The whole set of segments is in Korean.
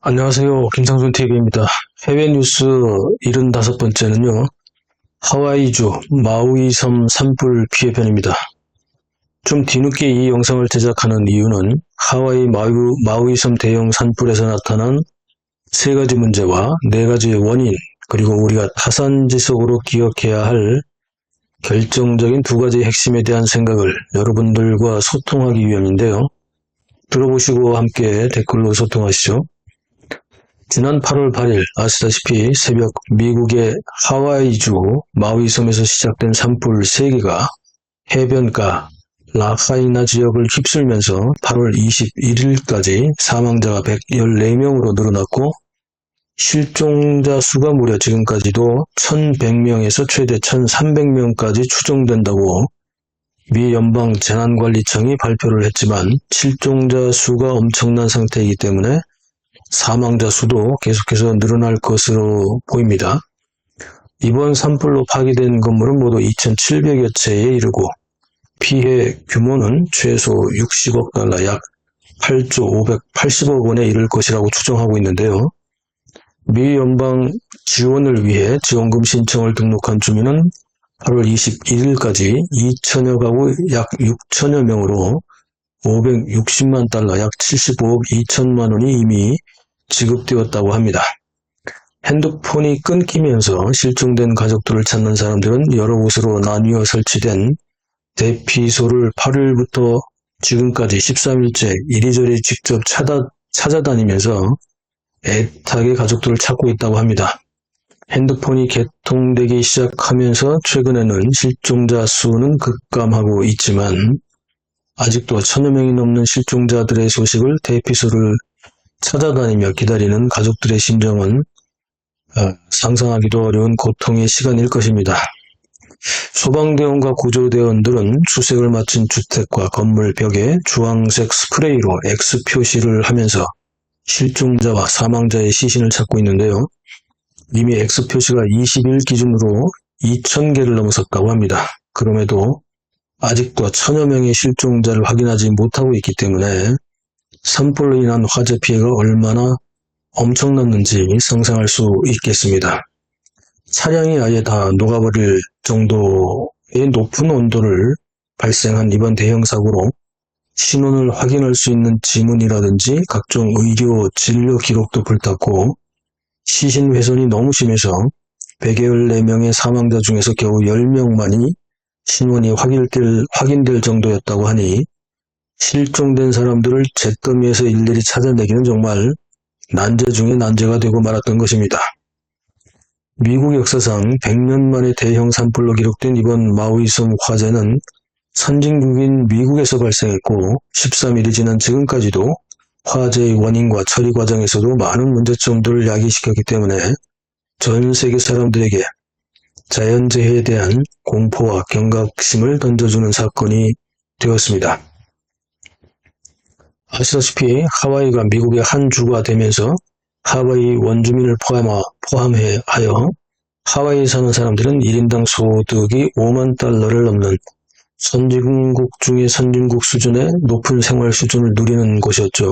안녕하세요. 김상준 TV입니다. 해외 뉴스 75번째는요. 하와이주 마우이섬 산불 피해 편입니다. 좀 뒤늦게 이 영상을 제작하는 이유는 하와이 마우이섬 대형 산불에서 나타난 3가지 문제와 4가지의 원인, 그리고 우리가 타산지석으로 기억해야 할 결정적인 2가지 핵심에 대한 생각을 여러분들과 소통하기 위함인데요. 들어보시고 함께 댓글로 소통하시죠. 지난 8월 8일 아시다시피 새벽 미국의 하와이주 마우이섬에서 시작된 산불 3개가 해변가 라하이나 지역을 휩쓸면서 8월 21일까지 사망자가 114명으로 늘어났고 실종자 수가 무려 지금까지도 1100명에서 최대 1300명까지 추정된다고 미 연방 재난관리청이 발표를 했지만 실종자 수가 엄청난 상태이기 때문에 사망자 수도 계속해서 늘어날 것으로 보입니다. 이번 산불로 파괴된 건물은 모두 2,700여 채에 이르고 피해 규모는 최소 60억 달러 약 8조 580억 원에 이를 것이라고 추정하고 있는데요. 미 연방 지원을 위해 지원금 신청을 등록한 주민은 8월 21일까지 2천여 가구 약 6천여 명으로 560만 달러 약 75억 2천만 원이 이미 지급되었다고 합니다. 핸드폰이 끊기면서 실종된 가족들을 찾는 사람들은 여러 곳으로 나뉘어 설치된 대피소를 8일부터 지금까지 13일째 이리저리 직접 찾아다니면서 애타게 가족들을 찾고 있다고 합니다. 핸드폰이 개통되기 시작하면서 최근에는 실종자 수는 급감하고 있지만 아직도 1000여 명이 넘는 실종자들의 소식을 대피소를 찾아다니며 기다리는 가족들의 심정은 상상하기도 어려운 고통의 시간일 것입니다. 소방대원과 구조대원들은 수색을 마친 주택과 건물 벽에 주황색 스프레이로 X 표시를 하면서 실종자와 사망자의 시신을 찾고 있는데요. 이미 X 표시가 20일 기준으로 2000개를 넘어섰다고 합니다. 그럼에도 아직도 1000여 명의 실종자를 확인하지 못하고 있기 때문에 산불로 인한 화재 피해가 얼마나 엄청났는지 상상할 수 있겠습니다. 차량이 아예 다 녹아버릴 정도의 높은 온도를 발생한 이번 대형 사고로 신원을 확인할 수 있는 지문이라든지 각종 의료 진료 기록도 불탔고 시신 훼손이 너무 심해서 114명의 사망자 중에서 겨우 10명만이 신원이 확인될 정도였다고 하니 실종된 사람들을 잿더미에서 일일이 찾아내기는 정말 난제 중에 난제가 되고 말았던 것입니다. 미국 역사상 100년 만에 대형 산불로 기록된 이번 마우이섬 화재는 선진국인 미국에서 발생했고 13일이 지난 지금까지도 화재의 원인과 처리 과정에서도 많은 문제점들을 야기시켰기 때문에 전 세계 사람들에게 자연재해에 대한 공포와 경각심을 던져주는 사건이 되었습니다. 아시다시피 하와이가 미국의 한 주가 되면서 하와이 원주민을 포함하여 하와이에 사는 사람들은 1인당 소득이 5만 달러를 넘는 선진국 중의 선진국 수준의 높은 생활 수준을 누리는 곳이었죠.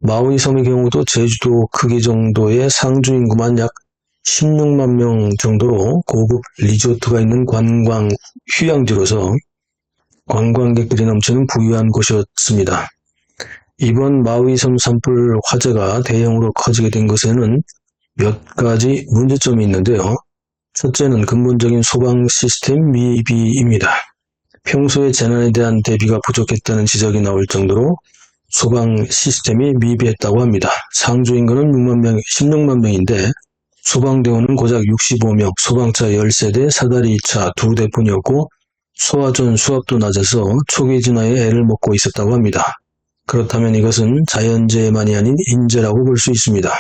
마우이섬의 경우도 제주도 크기 정도의 상주 인구만 약 16만 명 정도로 고급 리조트가 있는 관광 휴양지로서 관광객들이 넘치는 부유한 곳이었습니다. 이번 마우이섬 산불 화재가 대형으로 커지게 된 것에는 몇 가지 문제점이 있는데요. 첫째는 근본적인 소방 시스템 미비입니다. 평소에 재난에 대한 대비가 부족했다는 지적이 나올 정도로 소방 시스템이 미비했다고 합니다. 상주 인구는 16만 명인데 소방대원은 고작 65명, 소방차 13대, 사다리 차 2대뿐이었고 소화전 수압도 낮아서 초기 진화에 애를 먹고 있었다고 합니다. 그렇다면 이것은 자연재해만이 아닌 인재라고 볼 수 있습니다.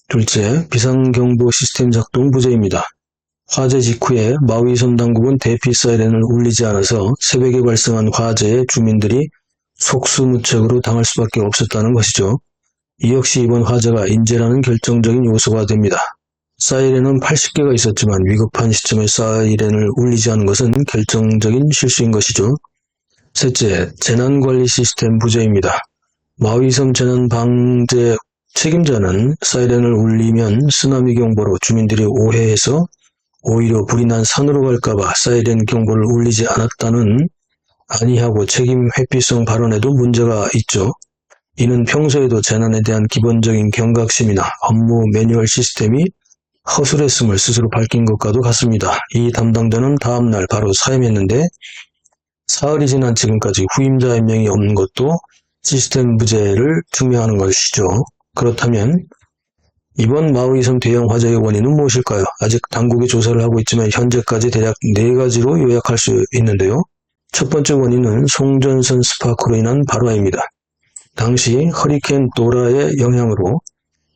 둘째, 비상경보 시스템 작동 부재입니다. 화재 직후에 마우이섬 당국은 대피 사이렌을 울리지 않아서 새벽에 발생한 화재에 주민들이 속수무책으로 당할 수밖에 없었다는 것이죠. 이 역시 이번 화재가 인재라는 결정적인 요소가 됩니다. 사이렌은 80개가 있었지만 위급한 시점에 사이렌을 울리지 않은 것은 결정적인 실수인 것이죠. 셋째, 재난관리 시스템 부재입니다. 마위섬 재난 방제 책임자는 사이렌을 울리면 쓰나미 경보로 주민들이 오해해서 오히려 불이 난 산으로 갈까봐 사이렌 경보를 울리지 않았다는 아니하고 책임 회피성 발언에도 문제가 있죠. 이는 평소에도 재난에 대한 기본적인 경각심이나 업무 매뉴얼 시스템이 허술했음을 스스로 밝힌 것과도 같습니다. 이 담당자는 다음날 바로 사임했는데 사흘이 지난 지금까지 후임자 한 명이 없는 것도 시스템 부재를 증명하는 것이죠. 그렇다면 이번 마우이섬 대형 화재의 원인은 무엇일까요? 아직 당국이 조사를 하고 있지만 현재까지 대략 4가지로 요약할 수 있는데요. 첫 번째 원인은 송전선 스파크로 인한 발화입니다. 당시 허리케인 도라의 영향으로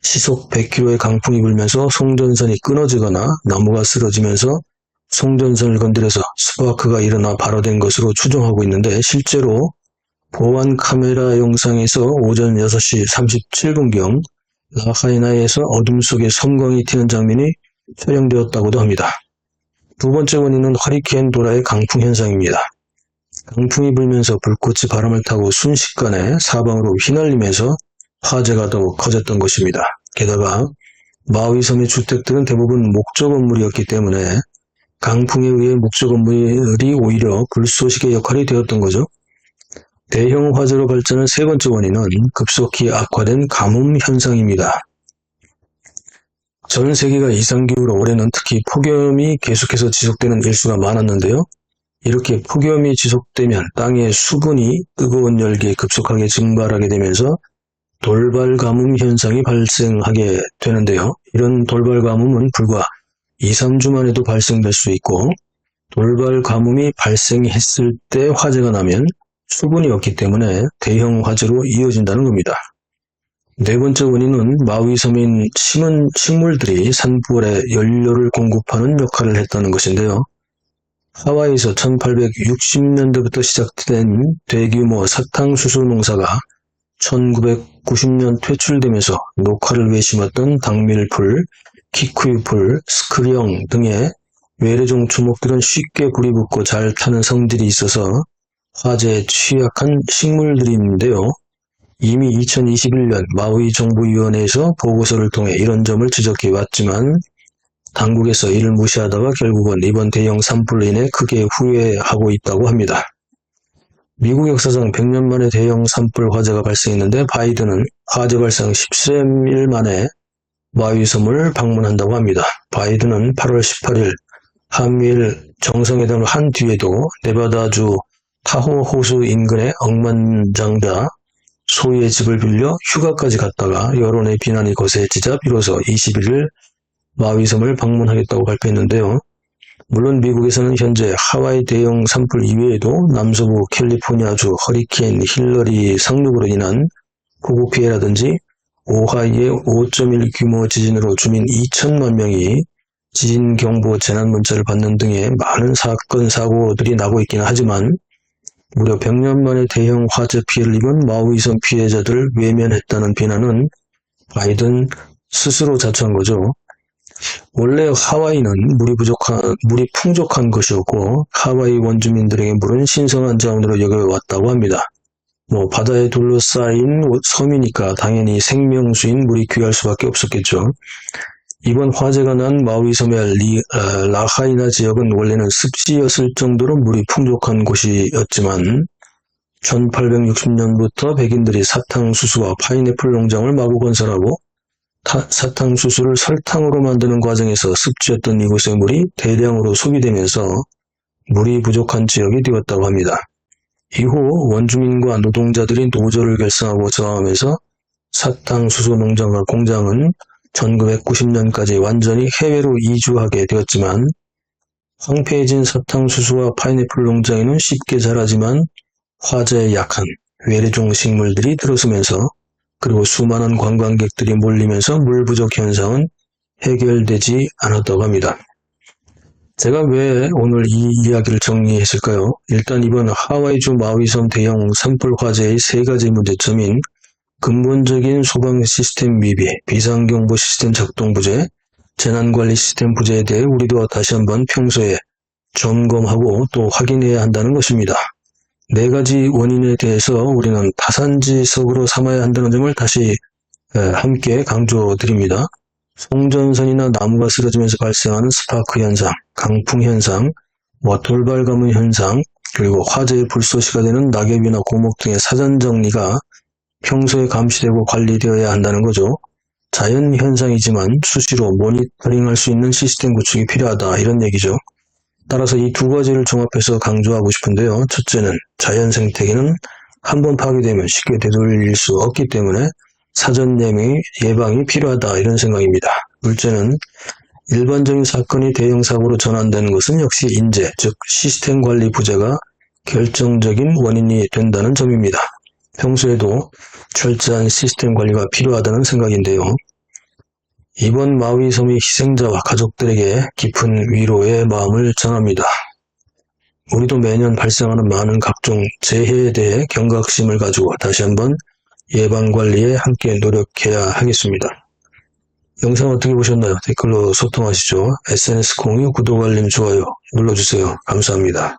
시속 100km의 강풍이 불면서 송전선이 끊어지거나 나무가 쓰러지면서 송전선을 건드려서 스파크가 일어나 발화된 것으로 추정하고 있는데 실제로 보안 카메라 영상에서 오전 6시 37분경 라하이나에서 어둠 속에 섬광이 튀는 장면이 촬영되었다고도 합니다. 두 번째 원인은 허리케인 도라의 강풍 현상입니다. 강풍이 불면서 불꽃이 바람을 타고 순식간에 사방으로 휘날리면서 화재가 더욱 커졌던 것입니다. 게다가 마우이섬의 주택들은 대부분 목조 건물이었기 때문에 강풍에 의해 목조 건물이 오히려 불쏘시개 역할이 되었던 거죠. 대형 화재로 발전한 세 번째 원인은 급속히 악화된 가뭄 현상입니다. 전 세계가 이상기후로 올해는 특히 폭염이 계속해서 지속되는 일수가 많았는데요. 이렇게 폭염이 지속되면 땅의 수분이 뜨거운 열기에 급속하게 증발하게 되면서 돌발 가뭄 현상이 발생하게 되는데요. 이런 돌발 가뭄은 불과 2~3주만 해도 발생될 수 있고 돌발 가뭄이 발생했을 때 화재가 나면 수분이 없기 때문에 대형 화재로 이어진다는 겁니다. 네 번째 원인은 마우이섬인 심은 식물들이 산불에 연료를 공급하는 역할을 했다는 것인데요. 하와이에서 1860년대부터 시작된 대규모 사탕수수 농사가 1990년 퇴출되면서 녹화를 위해 심었던 당밀풀, 키쿠유풀, 스크령 등의 외래종 초목들은 쉽게 불이 붙고 잘 타는 성질이 있어서 화재에 취약한 식물들인데요. 이미 2021년 마우이 정부위원회에서 보고서를 통해 이런 점을 지적해 왔지만 당국에서 이를 무시하다가 결국은 이번 대형 산불로 인해 크게 후회하고 있다고 합니다. 미국 역사상 100년 만에 대형 산불 화재가 발생했는데 바이든은 화재 발생 13일 만에 마우이섬을 방문한다고 합니다. 바이든은 8월 18일 한미일 정상회담을 한 뒤에도 네바다주 타호 호수 인근의 억만장자 소희의 집을 빌려 휴가까지 갔다가 여론의 비난이 거세지자 비로소 21일 마우이섬을 방문하겠다고 발표했는데요. 물론 미국에서는 현재 하와이 대형 산불 이외에도 남서부 캘리포니아주 허리케인 힐러리 상륙으로 인한 폭우 피해라든지 오하이의 5.1 규모 지진으로 주민 2천만 명이 지진경보 재난문자를 받는 등의 많은 사건, 사고들이 나고 있기는 하지만 무려 100년 만에 대형 화재 피해를 입은 마우이섬 피해자들을 외면했다는 비난은 바이든 스스로 자처한 거죠. 원래 하와이는 물이 풍족한 것이었고 하와이 원주민들에게 물은 신성한 자원으로 여겨왔다고 합니다. 바다에 둘러싸인 섬이니까 당연히 생명수인 물이 귀할 수밖에 없었겠죠. 이번 화재가 난 마우이섬의 라하이나 지역은 원래는 습지였을 정도로 물이 풍족한 곳이었지만 1860년부터 백인들이 사탕수수와 파인애플 농장을 마구 건설하고 사탕수수를 설탕으로 만드는 과정에서 습지였던 이곳의 물이 대량으로 소비되면서 물이 부족한 지역이 되었다고 합니다. 이후 원주민과 노동자들이 노조를 결성하고 저항하면서 사탕수수 농장과 공장은 1990년까지 완전히 해외로 이주하게 되었지만 황폐해진 사탕수수와 파인애플 농장에는 쉽게 자라지만 화재에 약한 외래종 식물들이 들어서면서 그리고 수많은 관광객들이 몰리면서 물 부족 현상은 해결되지 않았다고 합니다. 제가 왜 오늘 이 이야기를 정리했을까요? 일단 이번 하와이주 마우이섬 대형 산불 화재의 3가지 문제점인 근본적인 소방 시스템 미비, 비상경보 시스템 작동 부재, 재난관리 시스템 부재에 대해 우리도 다시 한번 평소에 점검하고 또 확인해야 한다는 것입니다. 네 가지 원인에 대해서 우리는 타산지석으로 삼아야 한다는 점을 다시 함께 강조드립니다. 송전선이나 나무가 쓰러지면서 발생하는 스파크 현상, 강풍 현상, 돌발 가문 현상, 그리고 화재의 불쏘시가 되는 낙엽이나 고목 등의 사전 정리가 평소에 감시되고 관리되어야 한다는 거죠. 자연 현상이지만 수시로 모니터링할 수 있는 시스템 구축이 필요하다, 이런 얘기죠. 따라서 이 두 가지를 종합해서 강조하고 싶은데요. 첫째는 자연 생태계는 한번 파괴되면 쉽게 되돌릴 수 없기 때문에 사전 예방이 필요하다, 이런 생각입니다. 둘째는 일반적인 사건이 대형 사고로 전환되는 것은 역시 인재, 즉 시스템 관리 부재가 결정적인 원인이 된다는 점입니다. 평소에도 철저한 시스템 관리가 필요하다는 생각인데요. 이번 마위 섬의 희생자와 가족들에게 깊은 위로의 마음을 전합니다. 우리도 매년 발생하는 많은 각종 재해에 대해 경각심을 가지고 다시 한번 예방관리에 함께 노력해야 하겠습니다. 영상 어떻게 보셨나요? 댓글로 소통하시죠. SNS 공유, 구독, 알림, 좋아요 눌러주세요. 감사합니다.